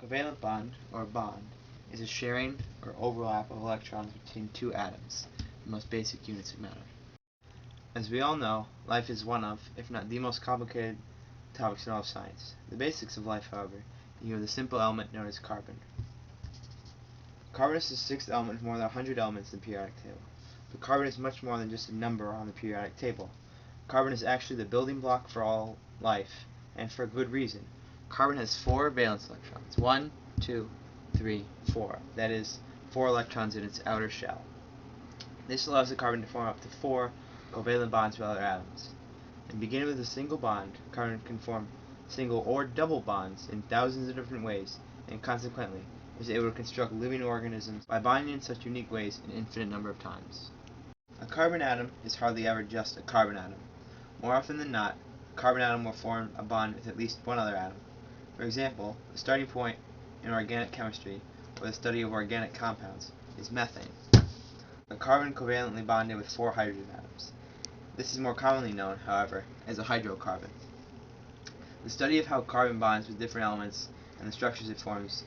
Covalent bond, or bond, is a sharing or overlap of electrons between two atoms, the most basic units of matter. As we all know, life is one of, if not the most complicated topics in all of science. The basics of life, however, you have the simple element known as carbon. Carbon is the sixth element of more than 100 elements in the periodic table. But carbon is much more than just a number on the periodic table. Carbon is actually the building block for all life, and for a good reason. Carbon has 4 valence electrons. 1, 2, 3, 4. That is, 4 electrons in its outer shell. This allows the carbon to form up to 4 covalent bonds with other atoms. And beginning with a single bond, carbon can form single or double bonds in thousands of different ways, and consequently is able to construct living organisms by bonding in such unique ways an infinite number of times. A carbon atom is hardly ever just a carbon atom. More often than not, a carbon atom will form a bond with at least one other atom. For example, the starting point in organic chemistry, or the study of organic compounds, is methane. A carbon covalently bonded with 4 hydrogen atoms. This is more commonly known, however, as a hydrocarbon. The study of how carbon bonds with different elements and the structures it forms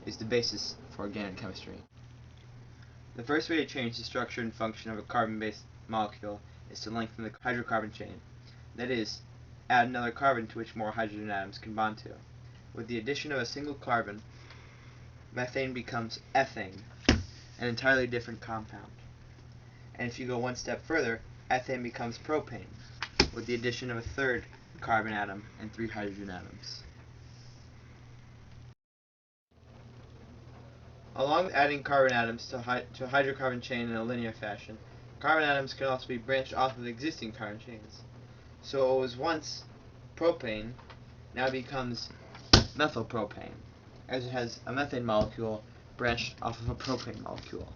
is the basis for organic chemistry. The first way to change the structure and function of a carbon-based molecule is to lengthen the hydrocarbon chain. That is, add another carbon to which more hydrogen atoms can bond to. With the addition of a single carbon, methane becomes ethane, an entirely different compound. And if you go one step further, ethane becomes propane, with the addition of a third carbon atom and 3 hydrogen atoms. Along with adding carbon atoms to a hydrocarbon chain in a linear fashion, carbon atoms can also be branched off of existing carbon chains. So what was once propane now becomes methylpropane, as it has a methane molecule branched off of a propane molecule.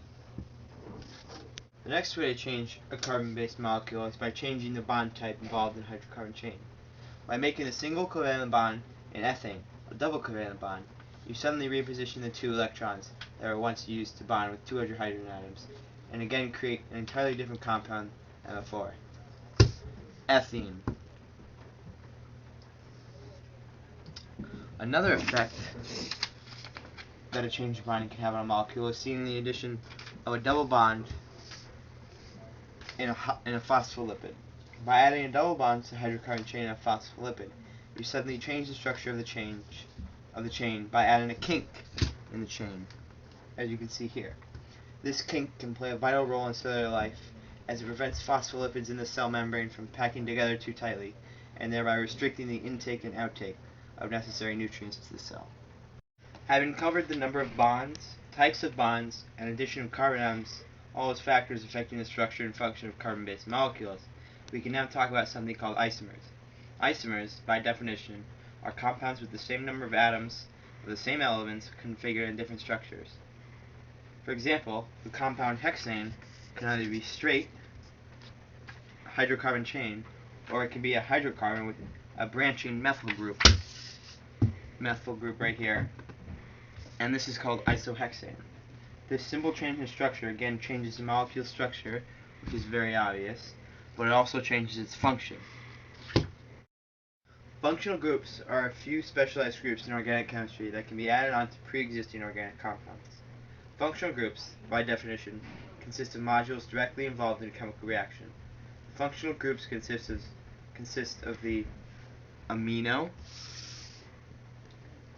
The next way to change a carbon-based molecule is by changing the bond type involved in the hydrocarbon chain. By making a single covalent bond in ethane a double covalent bond, you suddenly reposition the 2 electrons that were once used to bond with 200 hydrogen atoms, and again create an entirely different compound than before. Ethene. Another effect that a change of bonding can have on a molecule is seen in the addition of a double bond in a phospholipid. By adding a double bond to the hydrocarbon chain of a phospholipid, you suddenly change the structure of the chain by adding a kink in the chain, as you can see here. This kink can play a vital role in cellular life, as it prevents phospholipids in the cell membrane from packing together too tightly, and thereby restricting the intake and outtake of necessary nutrients to the cell. Having covered the number of bonds, types of bonds, and addition of carbon atoms, all as factors affecting the structure and function of carbon-based molecules, we can now talk about something called isomers. Isomers, by definition, are compounds with the same number of atoms of the same elements configured in different structures. For example, the compound hexane can either be straight, a hydrocarbon chain, or it can be a hydrocarbon with a branching methyl group right here, and this is called isohexane. This simple change in structure again changes the molecule structure, which is very obvious, but it also changes its function. Functional groups are a few specialized groups in organic chemistry that can be added on to pre-existing organic compounds. Functional groups, by definition, consist of modules directly involved in a chemical reaction. Functional groups consist of the amino,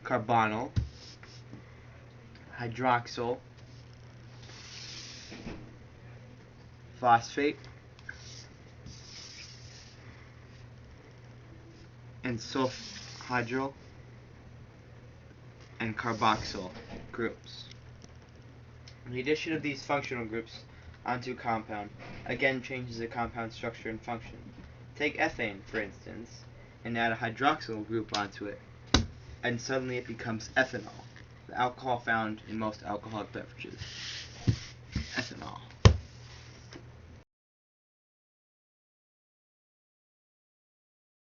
carbonyl, hydroxyl, phosphate, and sulfhydryl and carboxyl groups. The addition of these functional groups onto a compound again changes the compound structure and function. Take ethane, for instance, and add a hydroxyl group onto it, and suddenly it becomes ethanol, the alcohol found in most alcoholic beverages.